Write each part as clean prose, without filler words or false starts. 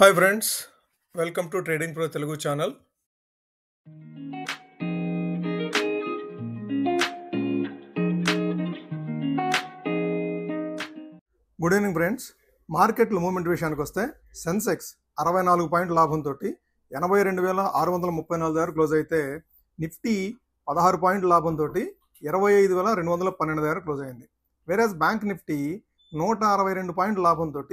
Hi friends, welcome to trading pro Telugu channel. Good evening friends. మార్కెట్లో moment విషయానికి వస్తే Sensex 64 point లాభంతో 82,634 దగ్గర క్లోజ్ అయితే, నిఫ్టీ 16 పాయింట్ లాభంతో 25,212 దగ్గర క్లోజ్ అయింది. వేరేస్ బ్యాంక్ నిఫ్టీ 162 పాయింట్ లాభంతో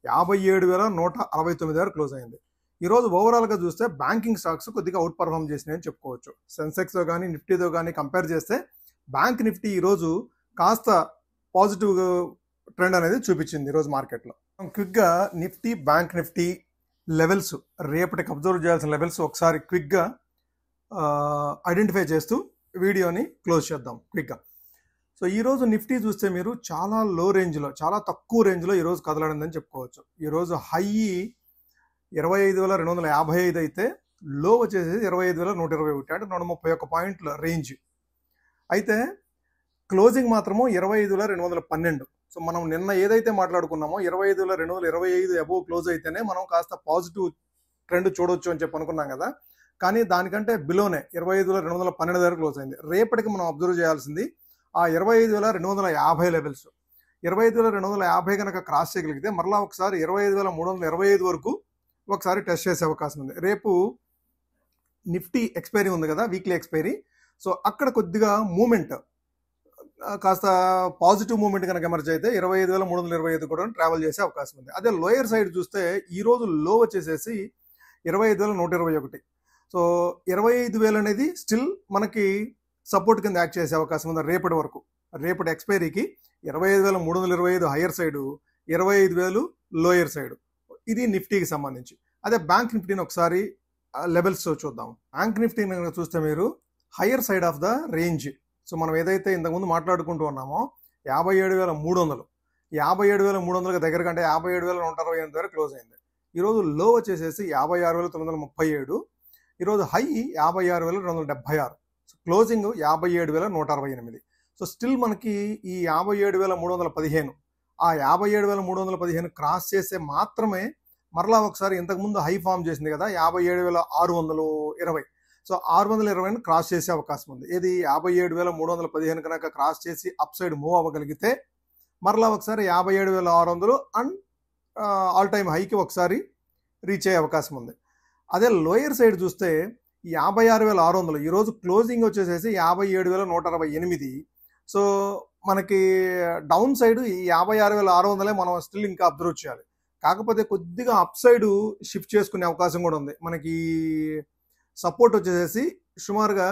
57,169 దగ్గర క్లోజ్ అయింది. ఈరోజు ఓవరాల్గా చూస్తే బ్యాంకింగ్ స్టాక్స్ కొద్దిగా అవుట్ పర్ఫామ్ చేసినాయని చెప్పుకోవచ్చు. సెన్సెక్స్తో కానీ నిఫ్టీతో కానీ కంపేర్ చేస్తే బ్యాంక్ నిఫ్టీ ఈరోజు కాస్త పాజిటివ్ ట్రెండ్ అనేది చూపించింది ఈరోజు మార్కెట్లో. క్విక్గా నిఫ్టీ బ్యాంక్ నిఫ్టీ లెవెల్స్, రేపటికి అబ్జర్వ్ చేయాల్సిన లెవెల్స్ ఒకసారి క్విక్గా ఐడెంటిఫై చేస్తూ వీడియోని క్లోజ్ చేద్దాం క్విక్గా. సో ఈరోజు నిఫ్టీ చూస్తే మీరు చాలా లో రేంజ్లో, చాలా తక్కువ రేంజ్లో ఈరోజు కదలడిందని చెప్పుకోవచ్చు. ఈరోజు హై 25,255 అయితే లో వచ్చేసి 25,121, అంటే 131 పాయింట్ల రేంజ్. అయితే క్లోజింగ్ మాత్రము 25,212. సో మనం నిన్న ఏదైతే మాట్లాడుకున్నామో 25,225 అబోవ్ క్లోజ్ అయితేనే మనం కాస్త పాజిటివ్ ట్రెండ్ చూడొచ్చు అని చెప్పి అనుకున్నాం కదా. కానీ దానికంటే బిలోనే 25,212 దగ్గర క్లోజ్ అయింది. రేపటికి మనం అబ్జర్వ్ చేయాల్సింది ఆ 25,250 లెవెల్స్. 25,250 కనుక క్రాస్ చేయగలిగితే మరలా ఒకసారి 25,325 వరకు ఒకసారి టెస్ట్ చేసే అవకాశం ఉంది. రేపు నిఫ్టీ ఎక్స్పైరీ ఉంది కదా, వీక్లీ ఎక్స్పైరీ. సో అక్కడ కొద్దిగా మూమెంట్, కాస్త పాజిటివ్ మూమెంట్ కనుక ఎమర్జ్ అయితే 25,325 కూడా ట్రావెల్ చేసే అవకాశం ఉంది. అదే లోయర్ సైడ్ చూస్తే ఈరోజు లో వచ్చేసేసి 25,121. సో 25,000 అనేది స్టిల్ మనకి సపోర్ట్ కింద యాక్ట్ చేసే అవకాశం ఉంది రేపటి వరకు. రేపటి ఎక్స్పైరీకి 25,325 హయ్యర్ సైడు, 25,000 లోయర్ సైడు. ఇది నిఫ్టీకి సంబంధించి. అదే బ్యాంక్ నిఫ్టీని ఒకసారి లెవెల్స్ చూద్దాం. బ్యాంక్ నిఫ్టీని కనుక చూస్తే మీరు higher side of the range. So మనం ఏదైతే ఇంతకుముందు మాట్లాడుకుంటూ ఉన్నామో 57,300, 57,300 దగ్గర కంటే 57,128 దగ్గర క్లోజ్ అయింది. ఈరోజు లో వచ్చేసేసి 56,937, ఈరోజు హై 56,276, క్లోజింగ్ 57,168. సో స్టిల్ మనకి ఈ 57,315, ఆ 57,315 క్రాస్ చేస్తే మాత్రమే మరలా ఒకసారి ఇంతకుముందు హై ఫామ్ చేసింది కదా 57,620. సో 620 క్రాస్ చేసే అవకాశం ఉంది. ఇది 57,315 కనుక క్రాస్ చేసి అప్ సైడ్ మూవ్ అవ్వగలిగితే మరలా ఒకసారి 57,600 అండ్ ఆల్ టైమ్ హైకి ఒకసారి రీచ్ అయ్యే అవకాశం ఉంది. అదే లోయర్ సైడ్ చూస్తే 56,600, ఈరోజు క్లోజింగ్ వచ్చేసేసి 57,168. సో మనకి డౌన్ సైడ్ ఈ 56,600 మనం స్టిల్ ఇంకా అబ్జర్వ్ చేయాలి. కాకపోతే కొద్దిగా అప్ సైడ్ షిఫ్ట్ చేసుకునే అవకాశం కూడా ఉంది. మనకి సపోర్ట్ వచ్చేసేసి సుమారుగా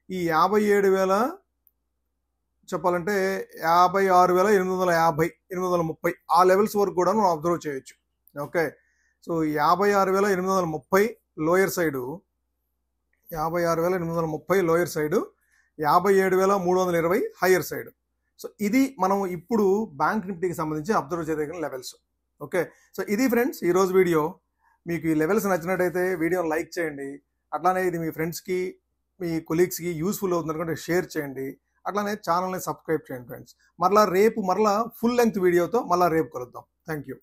ఈ 57,000 చెప్పాలంటే 56,850, 830 ఆ లెవెల్స్ వరకు కూడా మనం అబ్జర్వ్ చేయొచ్చు. Okay, so 56,830 lower side, 56,830 lower side, 57,320 higher side. So ఇది మనం ఇప్పుడు బ్యాంక్ నిఫ్టీకి సంబంధించి అబ్జర్వ్ చేయదగిన లెవెల్స్. ఓకే, సో ఇది ఫ్రెండ్స్ ఈరోజు వీడియో. మీకు ఈ లెవెల్స్ నచ్చినట్టయితే వీడియోని లైక్ చేయండి. అట్లానే ఇది మీ ఫ్రెండ్స్కి, మీ కొలీగ్స్కి యూస్ఫుల్ అవుతుంది అనుకుంటే షేర్ చేయండి. అట్లానే ఛానల్ని సబ్స్క్రైబ్ చేయండి ఫ్రెండ్స్. మరలా రేపు ఫుల్ లెంగ్త్ వీడియోతో రేపు కలుద్దాం. Thank you.